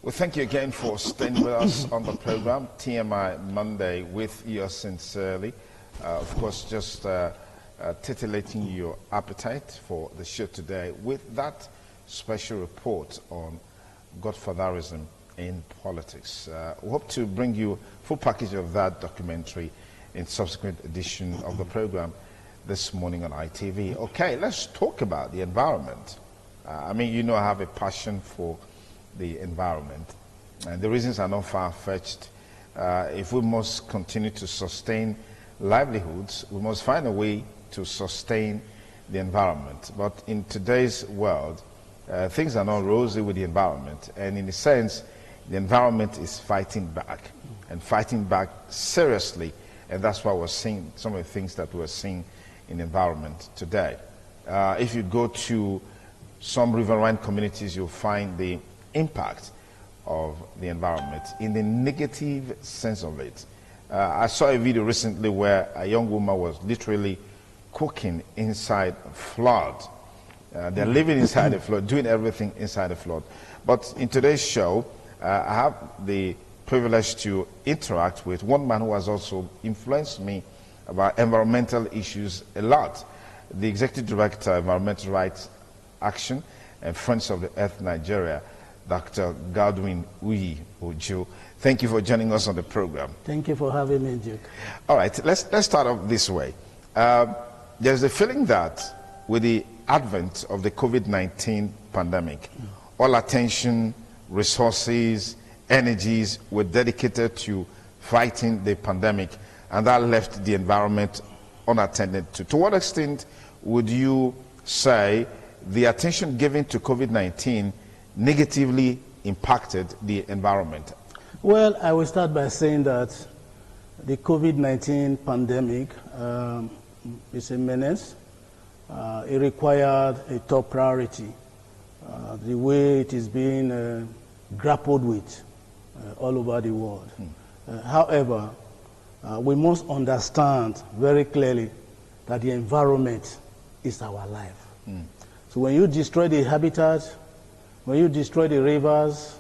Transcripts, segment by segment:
Well, thank you again for staying with us on the program, TMI Monday, with yours sincerely. Of course, just titillating your appetite for the show today with that special report on Godfatherism in politics. We hope to bring you a full package of that documentary in subsequent edition of the program this morning on ITV. Okay, let's talk about the environment. I mean, you know, I have a passion for the environment, and the reasons are not far-fetched. If we must continue to sustain livelihoods, we must find a way to sustain the environment. But in today's world, things are not rosy with the environment, and in a sense, the environment is fighting back, and fighting back seriously, and that's why we're seeing some of the things that we're seeing in the environment today. If you go to some riverine communities, you'll find the impact of the environment in the negative sense of it. I saw a video recently where a young woman was literally cooking inside a flood. They're living inside a flood, doing everything inside a flood. But in today's show, I have the privilege to interact with one man who has also influenced me about environmental issues a lot. The Executive Director of Environmental Rights Action and Friends of the Earth Nigeria, Dr. Godwin Uyi Ojo. Thank you for joining us on the program. Thank you for having me, Duke. All right, let's start off this way. There's a feeling that with the advent of the COVID-19 pandemic, all attention, resources, energies were dedicated to fighting the pandemic, and that left the environment unattended to. To what extent would you say the attention given to COVID-19 negatively impacted the environment? Well, I will start by saying that the COVID-19 pandemic is a menace. It required a top priority. The way it is being grappled with all over the world. However, we must understand very clearly that the environment is our life. So when you destroy the habitat, when you destroy the rivers,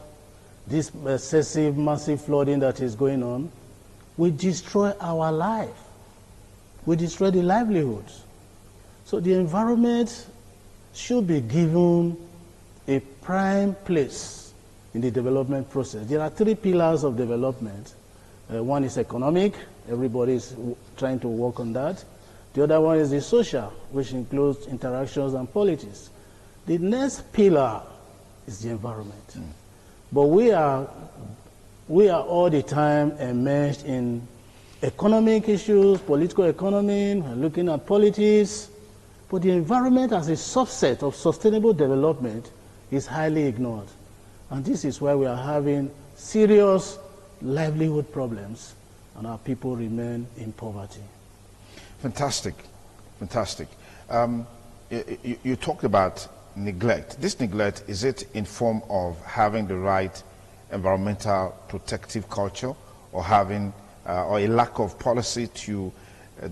this excessive, massive flooding that is going on, we destroy our life. We destroy the livelihoods. So the environment should be given a prime place in the development process. There are three pillars of development. One is economic. Everybody is trying to work on that. The other one is the social, which includes interactions and politics. The next pillar is the environment. But we are all the time immersed in economic issues, political economy, looking at politics. But the environment as a subset of sustainable development is highly ignored. And this is why we are having serious livelihood problems and our people remain in poverty. Fantastic, fantastic. You talked about neglect. This neglect, is it in form of having the right environmental protective culture, or having or a lack of policy to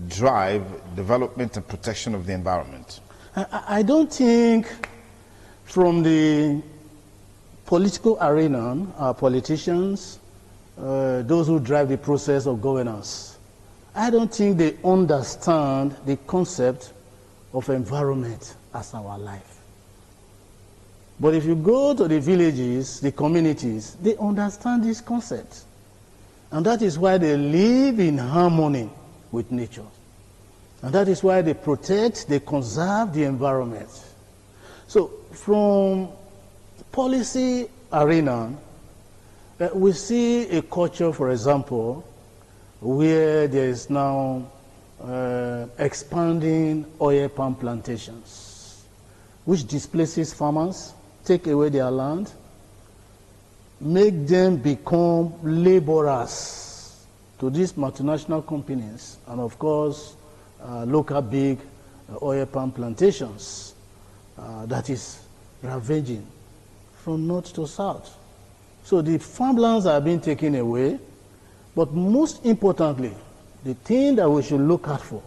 drive development and protection of the environment? I don't think from the political arena, our politicians, those who drive the process of governance, I don't think they understand the concept of environment as our life. But if you go to the villages, the communities, they understand this concept. And that is why they live in harmony with nature. And that is why they protect, they conserve the environment. So from policy arena, we see a culture, for example, where there is now expanding oil palm plantations, which displaces farmers, take away their land, make them become laborers to these multinational companies, and of course, local big oil palm plantations that is ravaging from north to south. So the farmlands are being taken away, but most importantly, the thing that we should look out for,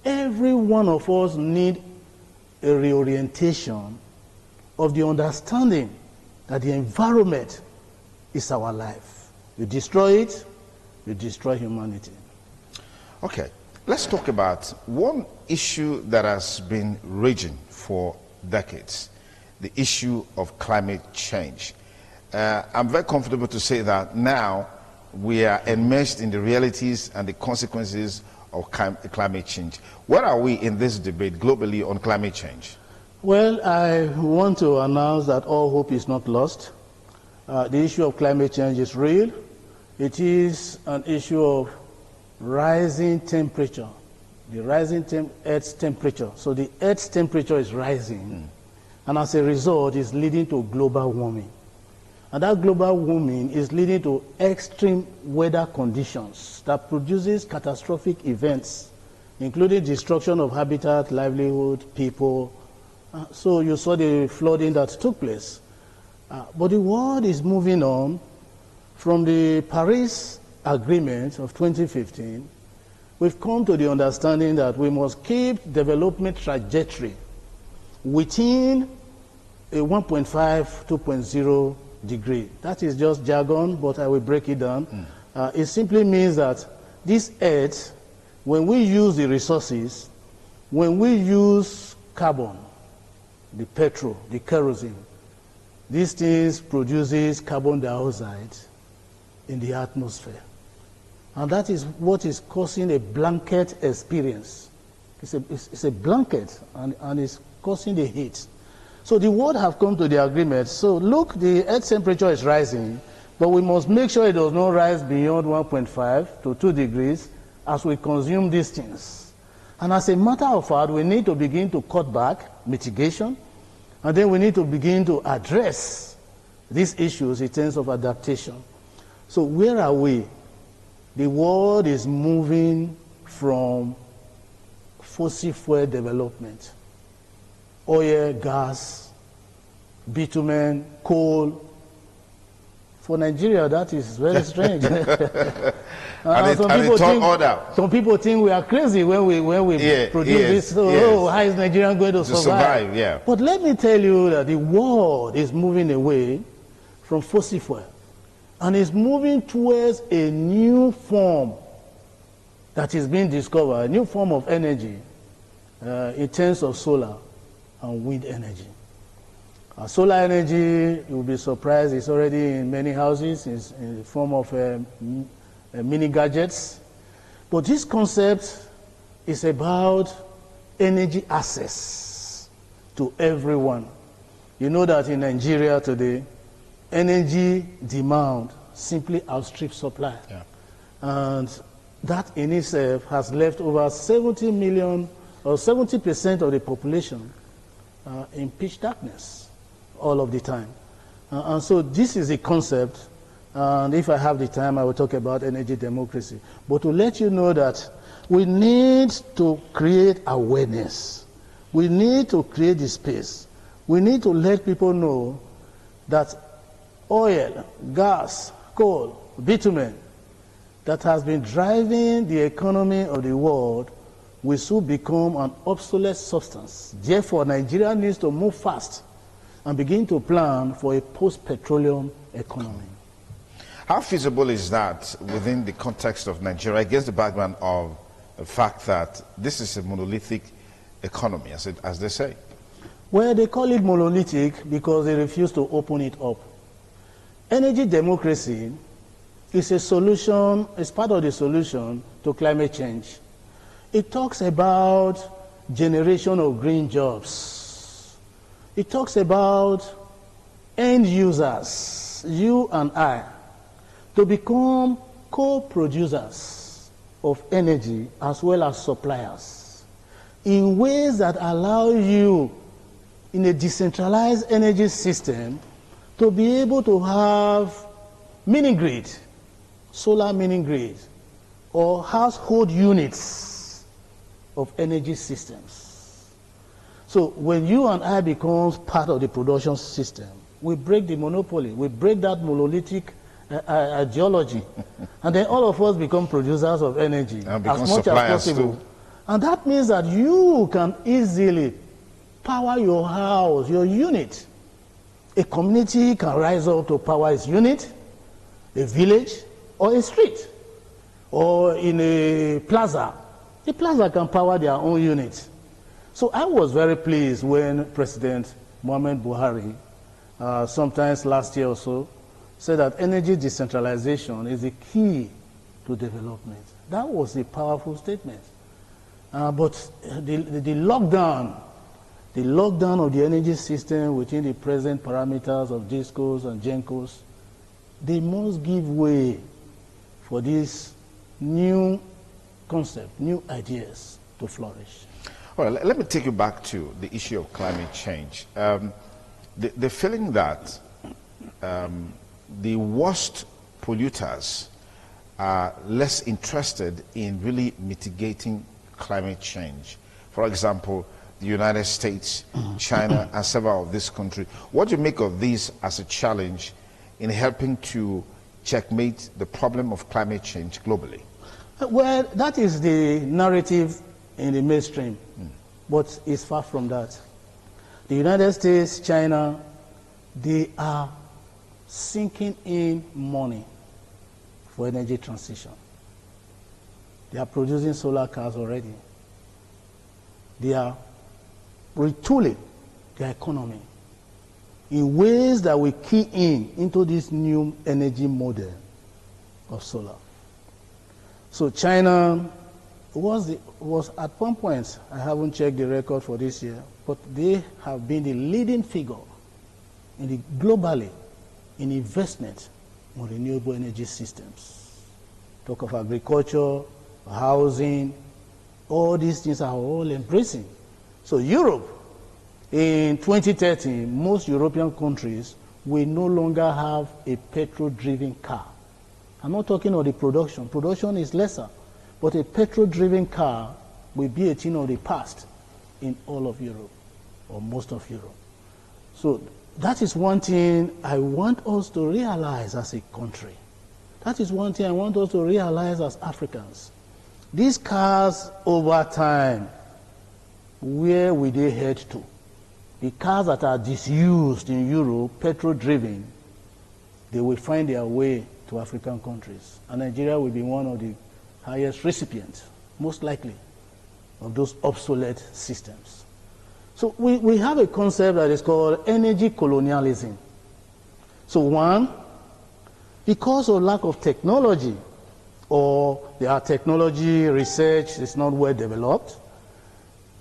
every one of us need a reorientation of the understanding that the environment is our life. You destroy it, you destroy humanity. Okay, let's talk about one issue that has been raging for decades, the issue of climate change. I'm very comfortable to say that now we are enmeshed in the realities and the consequences of climate change. Where are we in this debate globally on climate change? Well, I want to announce that all hope is not lost. The issue of climate change is real. It is an issue of rising temperature, the rising Earth's temperature. So the Earth's temperature is rising, and as a result, it's leading to global warming. And that global warming is leading to extreme weather conditions that produces catastrophic events, including destruction of habitat, livelihood, people. So you saw the flooding that took place. But the world is moving on from the Paris Agreement of 2015. We've come to the understanding that we must keep development trajectory within a 1.5, 2.0 degree. That is just jargon, but I will break it down. It simply means that this Earth, when we use the resources, when we use carbon, the petrol, the kerosene, these things produces carbon dioxide in the atmosphere. And that is what is causing a blanket experience. It's a blanket, and it's causing the heat. So the world have come to the agreement. So look, the Earth's temperature is rising, but we must make sure it does not rise beyond 1.5 to 2 degrees as we consume these things. And as a matter of fact, we need to begin to cut back, mitigation, and then we need to begin to address these issues in terms of adaptation. So where are we? The world is moving from fossil fuel development, oil, gas, bitumen, coal. For Nigeria, that is very strange. Some people think we are crazy when we produce this. So, how is Nigeria going to survive? Yeah. But let me tell you that the world is moving away from fossil fuel and is moving towards a new form that is being discovered, a new form of energy in terms of solar and wind energy. Solar energy, you'll be surprised, is already in many houses. It's in the form of mini gadgets. But this concept is about energy access to everyone. You know that in Nigeria today, energy demand simply outstrips supply. Yeah. And that in itself has left over 70 million or 70% of the population in pitch darkness all of the time. And so this is a concept, and if I have the time, I will talk about energy democracy. But to let you know that we need to create awareness. We need to create the space. We need to let people know that oil, gas, coal, bitumen, that has been driving the economy of the world will soon become an obsolete substance. Therefore, Nigeria needs to move fast and begin to plan for a post-petroleum economy. How feasible is that within the context of Nigeria, against the background of the fact that this is a monolithic economy, as they say? Well, they call it monolithic because they refuse to open it up. Energy democracy is a solution, it's part of the solution to climate change. It talks about generation of green jobs. It talks about end users, you and I, to become co-producers of energy as well as suppliers in ways that allow you, in a decentralized energy system, to be able to have mini-grid, solar mini-grid, or household units of energy systems. So when you and I become part of the production system, we break the monopoly, we break that monolithic ideology, and then all of us become producers of energy as much as possible. Too. And that means that you can easily power your house, your unit. A community can rise up to power its unit. a village or a street or in a plaza. The plaza can power their own units. So I was very pleased when President Muhammad Buhari, sometimes last year or so, said that energy decentralization is the key to development. That was a powerful statement. But the lockdown of the energy system within the present parameters of DISCOs and GENCOs, they must give way for this new concept, new ideas to flourish. Well, let me take you back to the issue of climate change. The feeling that the worst polluters are less interested in really mitigating climate change. For example, the United States, China, and several of these countries. What do you make of this as a challenge in helping to checkmate the problem of climate change globally? Well, that is the narrative in the mainstream, but it's far from that. The United States, China, they are sinking in money for energy transition. They are producing solar cars already. They are retooling their economy in ways that will key into this new energy model of solar. So China was at one point, I haven't checked the record for this year, but they have been the leading figure globally in investment on renewable energy systems. Talk of agriculture, housing, all these things are all embracing. So Europe, in 2030, most European countries will no longer have a petrol-driven car. I'm not talking of the production. Production is lesser. But a petrol-driven car will be a thing of the past in all of Europe, or most of Europe. So that is one thing I want us to realize as a country. That is one thing I want us to realize as Africans. These cars, over time, where will they head to? The cars that are disused in Europe, petrol-driven, they will find their way to African countries. And Nigeria will be one of the highest recipients, most likely, of those obsolete systems. So we have a concept that is called energy colonialism. So one, because of lack of technology, or their technology research is not well developed,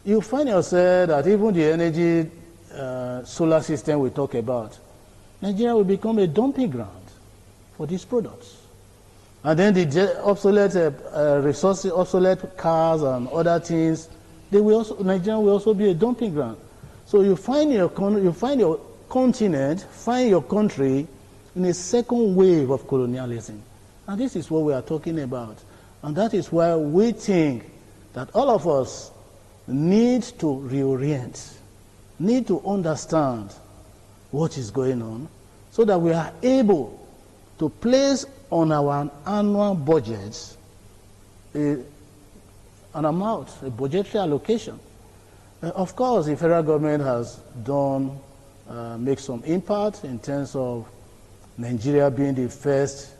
you find yourself that even the energy solar system we talk about, Nigeria will become a dumping ground for these products. And then the obsolete resources, obsolete cars and other things, Nigeria will also be a dumping ground. So you find your continent, find your country in a second wave of colonialism. And this is what we are talking about. And that is why we think that all of us need to reorient, need to understand what is going on, so that we are able to place on our annual budgets an amount, a budgetary allocation. Of course, the federal government has done, make some impact in terms of Nigeria being the first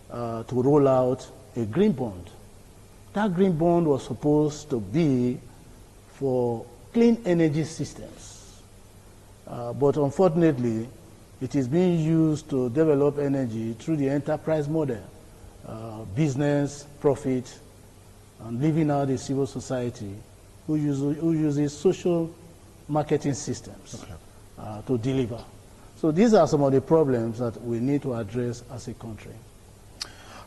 to roll out a green bond. That green bond was supposed to be for clean energy systems. But unfortunately, it is being used to develop energy through the enterprise model, business, profit, and leaving out the civil society who uses social marketing systems to deliver. So these are some of the problems that we need to address as a country.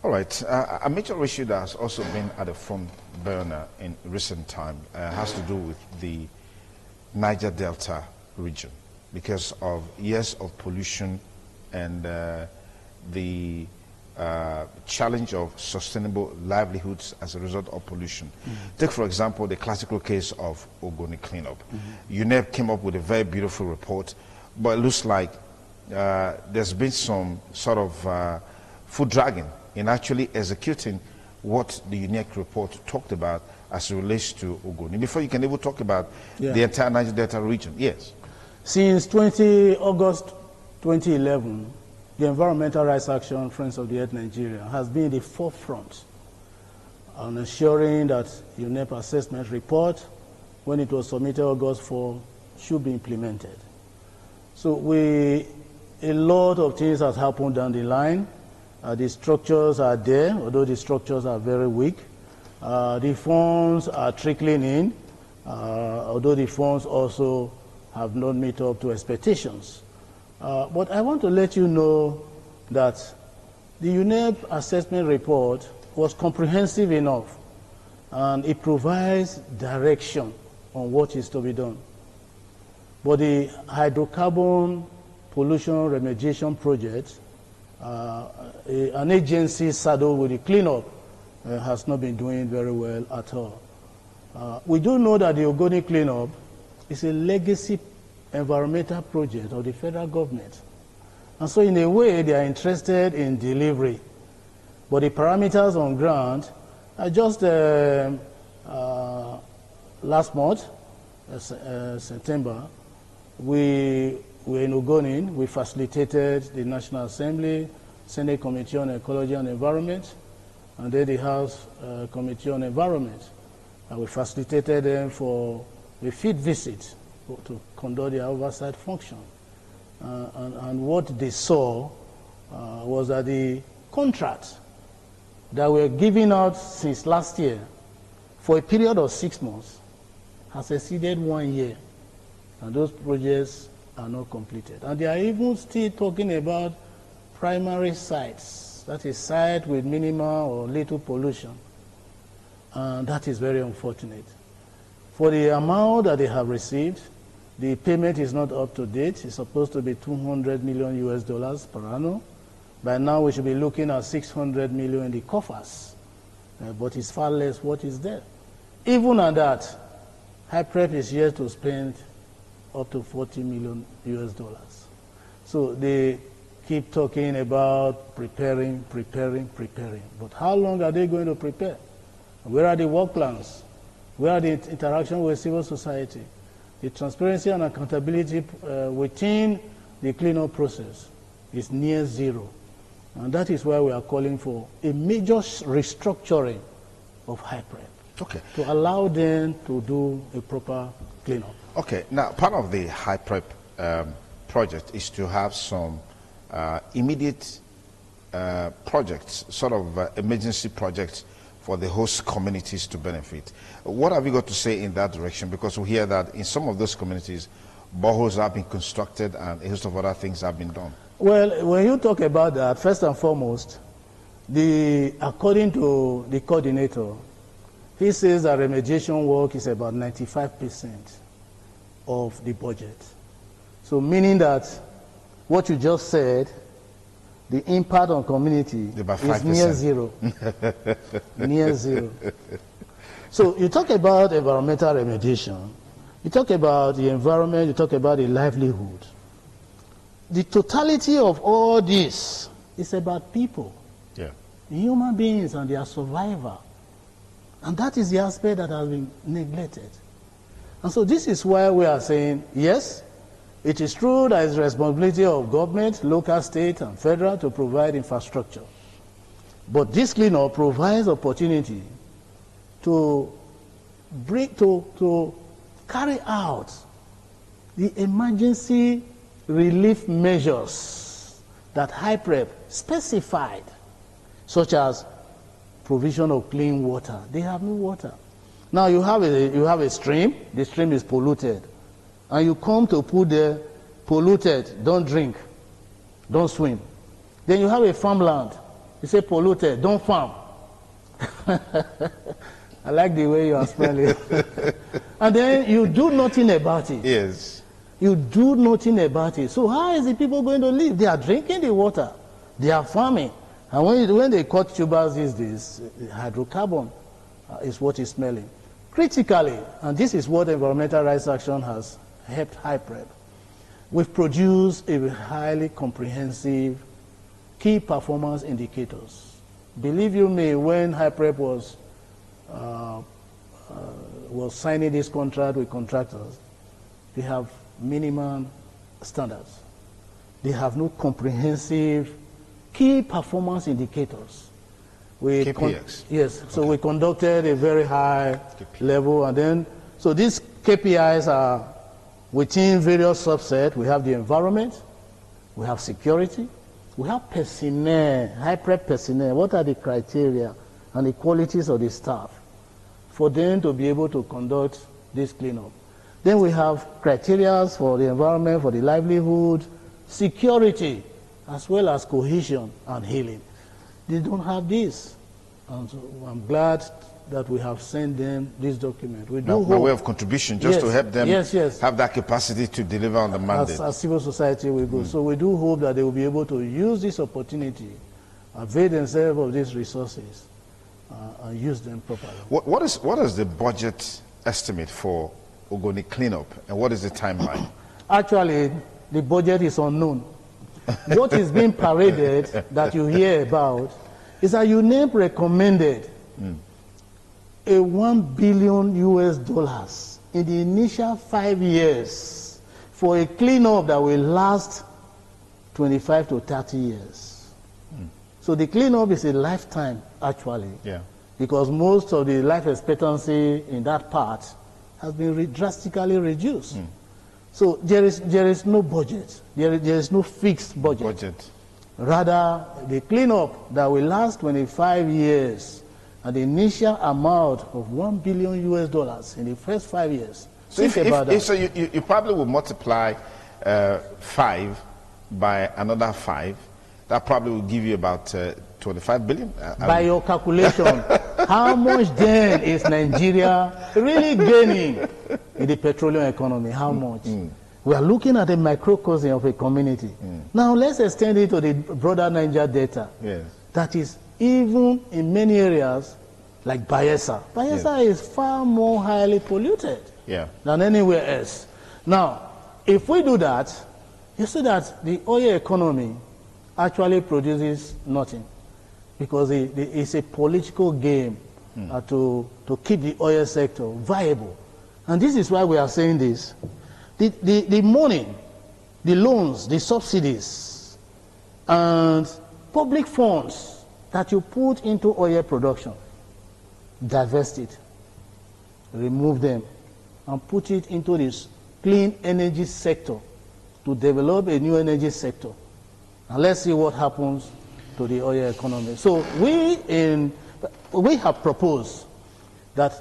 All right. A major issue that has also been at the front burner in recent time has to do with the Niger Delta region, because of years of pollution and the challenge of sustainable livelihoods as a result of pollution. Take, for example, the classical case of Ogoni cleanup. UNEP came up with a very beautiful report, but it looks like there's been some sort of foot dragging in actually executing what the UNEP report talked about as it relates to Ogoni. Before you can even talk about the entire Niger Delta region. Yes. Since August 2011, the Environmental Rights Action Friends of the Earth Nigeria has been in the forefront on ensuring that UNEP assessment report, when it was submitted August 4, should be implemented. So a lot of things have happened down the line. The structures are there, although the structures are very weak. The funds are trickling in, although the funds also have not met up to expectations. But I want to let you know that the UNEP assessment report was comprehensive enough, and it provides direction on what is to be done. But the hydrocarbon pollution remediation project, an agency saddled with the cleanup, has not been doing very well at all. We do know that the Ogoni cleanup is a legacy environmental project of the federal government. And so in a way, they are interested in delivery. But the parameters on ground are just last month, September, we were in Ogoni. We facilitated the National Assembly, Senate Committee on Ecology and Environment, and then the House Committee on Environment. And we facilitated them for a field visit to conduct their oversight function. And what they saw was that the contracts that were given out since last year for a period of 6 months has exceeded 1 year, and those projects are not completed. And they are even still talking about primary sites, that is site with minimal or little pollution, and that is very unfortunate. For the amount that they have received, the payment is not up to date. It's supposed to be $200 million US per annum. By now, we should be looking at 600 million in the coffers, but it's far less what is there. Even at that, HYPREP is yet to spend up to $40 million US. So they keep talking about preparing. But how long are they going to prepare? Where are the work plans? Where are the interaction with civil society? The transparency and accountability within the cleanup process is near zero. And that is why we are calling for a major restructuring of HYPREP. Okay. To allow them to do a proper cleanup. Okay. Now, part of the HYPREP project is to have some immediate projects, sort of emergency projects for the host communities to benefit. What have you got to say in that direction? Because we hear that in some of those communities, boreholes have been constructed and a host of other things have been done. Well, when you talk about that, first and foremost, according to the coordinator, he says that remediation work is about 95% of the budget. So meaning that what you just said, the impact on community is near zero. Near zero. So you talk about environmental remediation, you talk about the environment, you talk about the livelihood. The totality of all this is about people, human beings and their survival. And that is the aspect that has been neglected. And so this is why we are saying, yes, it is true that it's the responsibility of government, local, state, and federal to provide infrastructure. But this cleanup provides opportunity to carry out the emergency relief measures that HYPREP specified, such as provision of clean water. They have no water. Now you have a stream, the stream is polluted, and you come to put there, polluted, don't drink, don't swim. Then you have a farmland, you say polluted, don't farm. I like the way you are smiling. And then you do nothing about it. Yes. You do nothing about it. So how is the people going to live? They are drinking the water. They are farming. And when they cut tubers these days, hydrocarbon is what is smelling. Critically, and this is what Environmental Rights Action has helped HYPREP, we've produced a highly comprehensive key performance indicators. Believe you me, when HYPREP was signing this contract with contractors, they have minimum standards. they have no comprehensive key performance indicators. KPIs? Yes, so we conducted a very high level, and then, so these KPIs are within various subsets. We have the environment, we have security, we have personnel, high-prep personnel. What are the criteria and the qualities of the staff for them to be able to conduct this cleanup? Then we have criteria for the environment, for the livelihood, security, as well as cohesion and healing. They don't have this. And so I'm glad that we have sent them this document. We do by way of contribution, just to help them have that capacity to deliver on the mandate. As civil society we go. So we do hope that they will be able to use this opportunity, avail themselves of these resources, and use them properly. What is the budget estimate for Ogoni cleanup, and what is the timeline? Actually, the budget is unknown. What is being paraded that you hear about is that UNEP recommended a $1 billion US in the initial 5 years for a cleanup that will last 25 to 30 years. So the cleanup is a lifetime, actually, because most of the life expectancy in that part has been drastically reduced. So there is no budget. There is no fixed budget. Rather, the cleanup that will last 25 years and the initial amount of $1 billion US in the first 5 years. So you probably will multiply 5 by another 5. That probably will give you about 25 billion. By your calculation, how much then is Nigeria really gaining in the petroleum economy? How much? We are looking at a microcosm of a community. Now let's extend it to the broader Niger Delta. That is, even in many areas like Bayelsa. Bayelsa is far more highly polluted than anywhere else. Now, if we do that, you see that the oil economy actually produces nothing, because it's a political game to keep the oil sector viable. And this is why we are saying this. The money, the loans, the subsidies, and public funds that you put into oil production, divest it, remove them, and put it into this clean energy sector to develop a new energy sector. And let's see what happens to the oil economy. So we have proposed that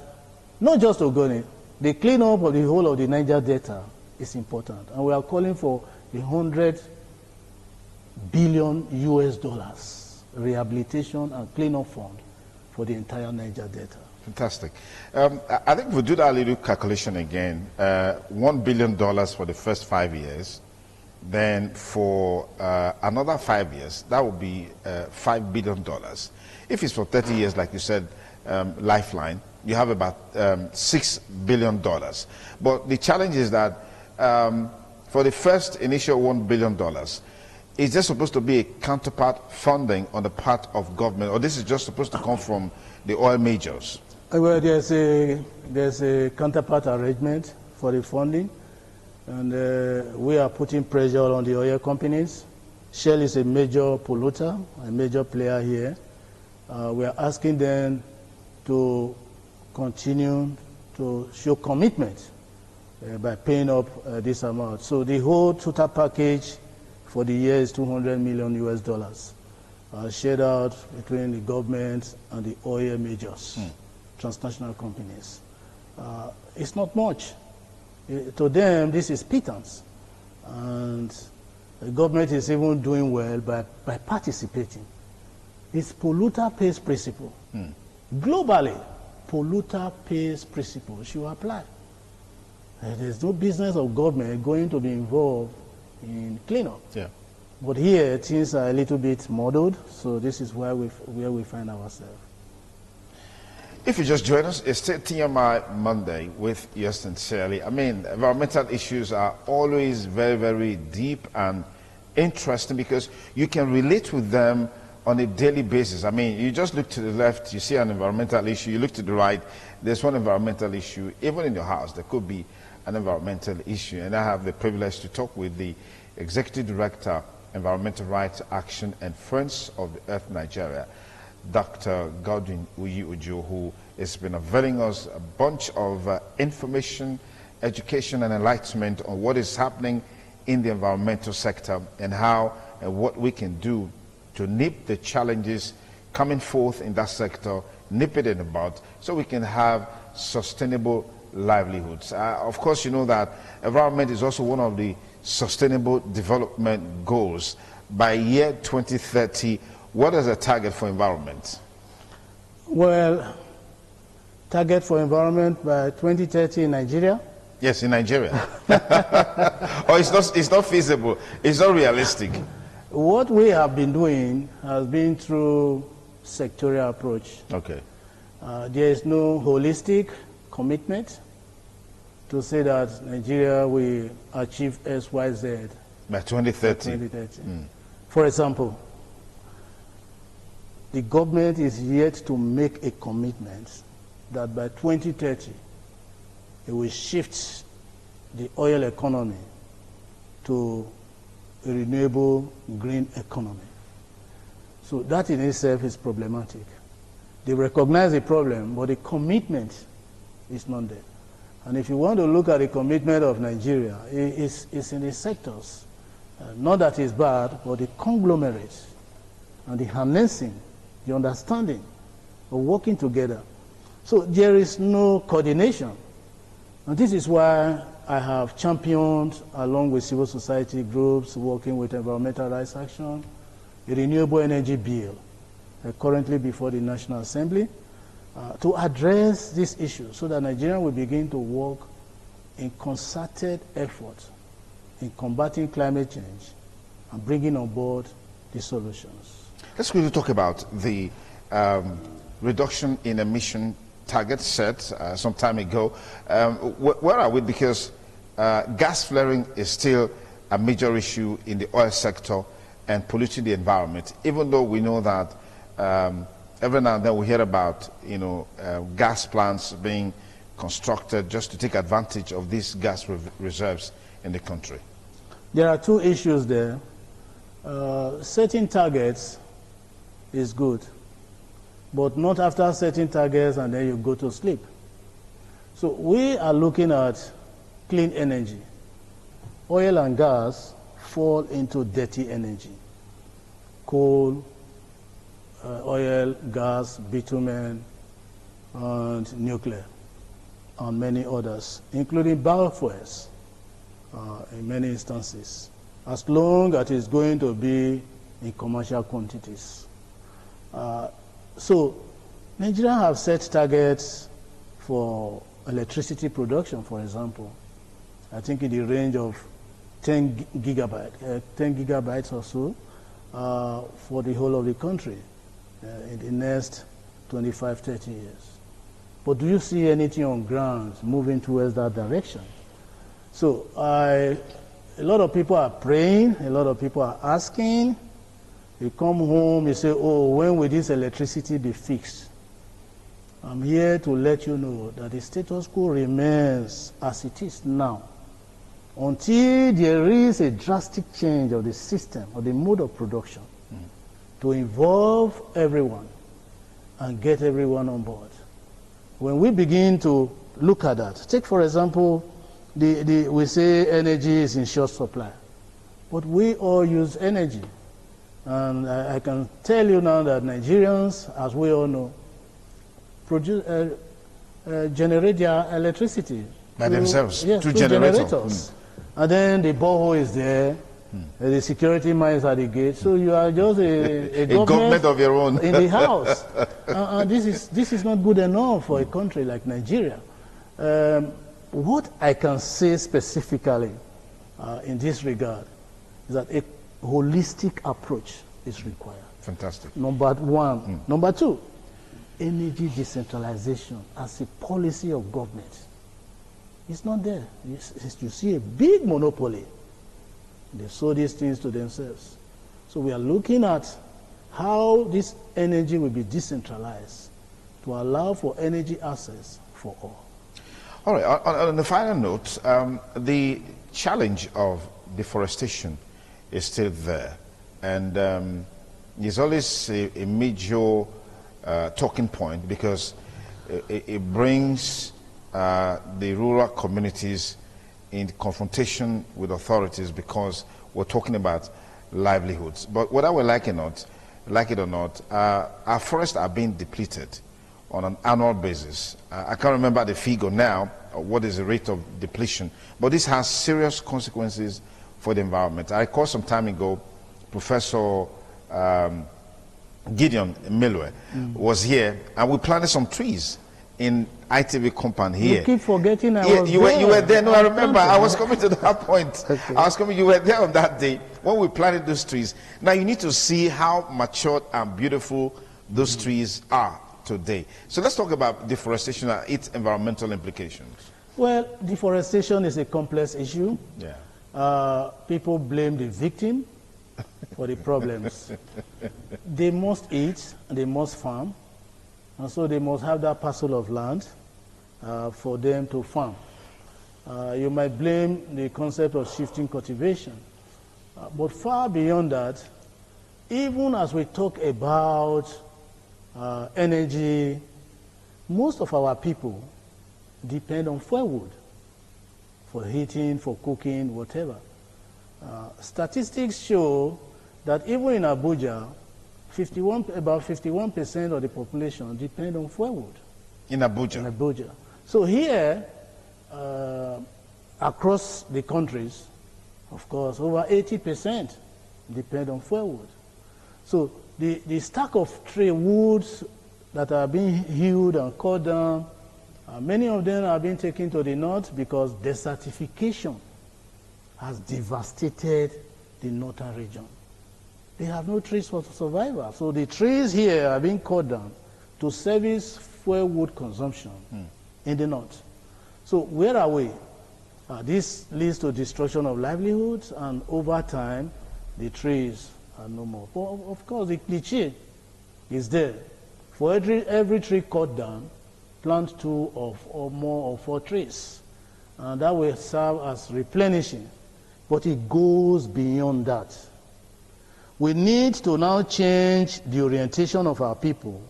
not just Ogoni, the cleanup of the whole of the Niger Delta is important. And we are calling for $100 billion US rehabilitation and cleanup fund for the entire Niger Delta. Fantastic. I think if we do that little calculation again, $1 billion for the first 5 years, then for another 5 years, that would be $5 billion. If it's for 30 years, like you said, Lifeline, you have about $6 billion. But the challenge is that for the first initial $1 billion, is there supposed to be a counterpart funding on the part of government, or this is just supposed to come from the oil majors? Well, there's a counterpart arrangement for the funding, and we are putting pressure on the oil companies. Shell is a major polluter, a major player here. We are asking them to continue to show commitment by paying up this amount. So the whole total package for the year is $200 million US, shared out between the government and the oil majors, transnational companies. It's not much. To them, this is pittance. And the government is even doing well by participating. It's polluter pays principle. Globally, polluter pays principle should apply. There's no business of government going to be involved in cleanup. But here, things are a little bit muddled, so this is where we find ourselves. If you just join us, it's TMI Monday with yours sincerely. I mean, environmental issues are always very, very deep and interesting because you can relate with them on a daily basis. I mean, you just look to the left, you see an environmental issue, you look to the right, there's one environmental issue. Even in your house, there could be an environmental issue. And I have the privilege to talk with the Executive Director, Environmental Rights Action and Friends of the Earth Nigeria, Dr. Godwin Uyi-Uju, who has been availing us a bunch of information, education and enlightenment on what is happening in the environmental sector and how and what we can do to nip the challenges coming forth in that sector, nip it in the bud, so we can have sustainable livelihoods. Of course, you know that environment is also one of the sustainable development goals. By year 2030, what is the target for environment? Well, target for environment by 2030 in Nigeria? Yes, in Nigeria. Or it's not feasible, it's not realistic. What we have been doing has been through sectorial approach. Okay. There is no holistic commitment to say that Nigeria will achieve X, Y, Z by 2030. 2030. For example, the government is yet to make a commitment that by 2030 it will shift the oil economy to a renewable green economy. So that in itself is problematic. They recognize the problem, but the commitment is not there. And if you want to look at the commitment of Nigeria, it's in the sectors. Not that it's bad, but the conglomerate and the harnessing, the understanding of working together. So there is no coordination. And this is why I have championed, along with civil society groups working with Environmental Rights Action, a renewable energy bill currently before the National Assembly to address this issue so that Nigeria will begin to work in concerted effort in combating climate change and bringing on board the solutions. Let's quickly talk about the reduction in emission target set some time ago. Where are we? Because gas flaring is still a major issue in the oil sector and polluting the environment, even though we know that every now and then we hear about, gas plants being constructed just to take advantage of these gas reserves in the country. There are two issues there. Setting targets is good, but not after setting targets and then you go to sleep. So we are looking at clean energy. Oil and gas fall into dirty energy. Coal, oil, gas, bitumen, and nuclear, and many others, including biofuels in many instances, as long as it's going to be in commercial quantities. So Nigeria have set targets for electricity production, for example, I think in the range of 10 gigabytes or so for the whole of the country in the next 25, 30 years. But do you see anything on ground moving towards that direction? So a lot of people are praying, a lot of people are asking. You come home, you say, oh, when will this electricity be fixed? I'm here to let you know that the status quo remains as it is now until there is a drastic change of the system or the mode of production to involve everyone and get everyone on board. When we begin to look at that, take for example, we say energy is in short supply, but we all use energy. And I can tell you now that Nigerians, as we all know, generate their electricity by themselves, yes, through generators. And then the borehole is there, the security mines at the gate. So you are just a government of your own in the house. And this is not good enough for a country like Nigeria. What I can say specifically in this regard is that a holistic approach is required. Fantastic. Number one. Number two, energy decentralization as a policy of government. It's not there. You see a big monopoly. They sold these things to themselves. So we are looking at how this energy will be decentralized to allow for energy access for all. All right, on the final note, the challenge of deforestation is still there. And it's always a major talking point because it brings the rural communities in confrontation with authorities because we're talking about livelihoods. But whether we like it or not, our forests are being depleted on an annual basis. I can't remember the figure now, what is the rate of depletion, but this has serious consequences for the environment. I recall some time ago, Professor Gideon Milwe was here, and we planted some trees in ITV compound here. You keep forgetting you were there. No, I remember. I was coming to that point. Okay. I was coming. You were there on that day when we planted those trees. Now you need to see how matured and beautiful those trees are today. So let's talk about deforestation and its environmental implications. Well, deforestation is a complex issue. Yeah. People blame the victim for the problems. They must eat, they must farm, and so they must have that parcel of land for them to farm. You might blame the concept of shifting cultivation, but far beyond that, even as we talk about energy, most of our people depend on firewood for heating, for cooking, whatever. Statistics show that even in Abuja, about 51% of the population depend on firewood. In Abuja? In Abuja. So here, across the countries, of course, over 80% depend on firewood. So the stack of tree woods that are being hewed and cut down, many of them are being taken to the north because desertification has devastated the northern region. They have no trees for survival. So the trees here are being cut down to service firewood consumption in the north. So where are we? This leads to destruction of livelihoods, and over time, the trees are no more. But of course, the cliche is there. For every tree cut down, plant 2 or more or 4 trees. And that will serve as replenishing. But it goes beyond that. We need to now change the orientation of our people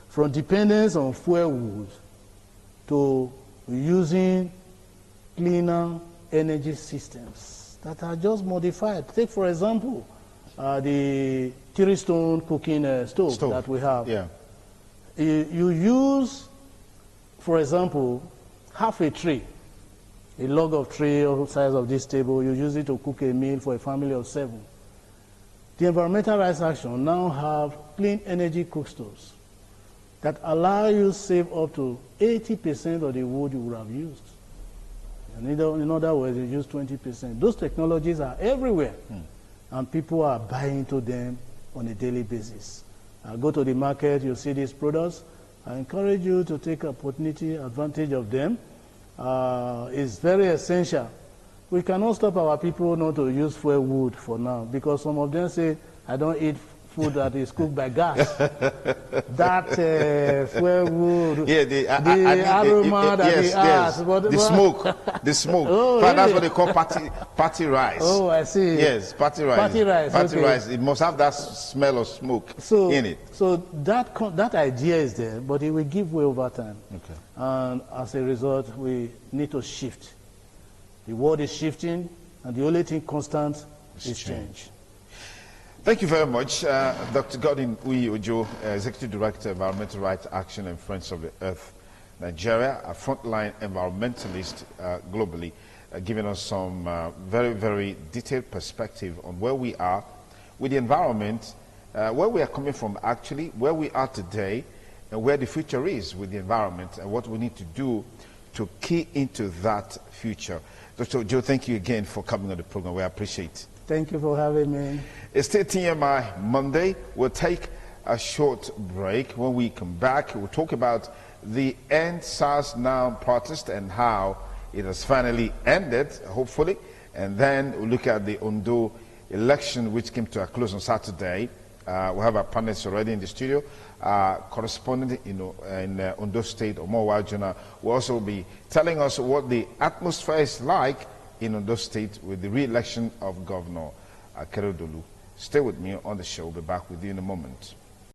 from dependence on firewood to using cleaner energy systems that are just modified. Take, for example, the 3-stone cooking stove that we have. Yeah. You use, for example, half a tree, a log of tree of the size of this table, you use it to cook a meal for a family of 7. The environmental rights action now have clean energy cook stoves that allow you to save up to 80% of the wood you would have used. And in other words, you use 20%. Those technologies are everywhere, and people are buying into them on a daily basis. Go to the market, you see these products. I encourage you to take advantage of them. It's very essential. We cannot stop our people not to use firewood for now, because some of them say, I don't eat food that is cooked by gas. That firewood, yeah, the aroma that they ask. The smoke. Oh, That's really? what they call party rice. Oh, I see. Yes, party rice. Party rice, Party okay. rice. It must have that smell of smoke in it. So that idea is there, but it will give way over time. Okay. And as a result, we need to shift. The world is shifting, and the only thing constant is change. Thank you very much, Dr. Godwin Uyi-Ojo, Executive Director, Environmental Rights Action and Friends of the Earth, Nigeria, a frontline environmentalist globally, giving us some very, very detailed perspective on where we are with the environment, where we are coming from actually, where we are today, and where the future is with the environment, and what we need to do to key into that future. Dr. Ojo, thank you again for coming on the program. We appreciate it. Thank you for having me. It's still TMI Monday. We'll take a short break. When we come back, we'll talk about the End SARS Now protest and how it has finally ended, hopefully. And then we'll look at the Ondo election, which came to a close on Saturday. We have our panelists already in the studio. Correspondent in Ondo State, Omowa Jonah, will also be telling us what the atmosphere is like in Ondo State with the re-election of Governor Akeredolu. Stay with me on the show. We'll be back with you in a moment.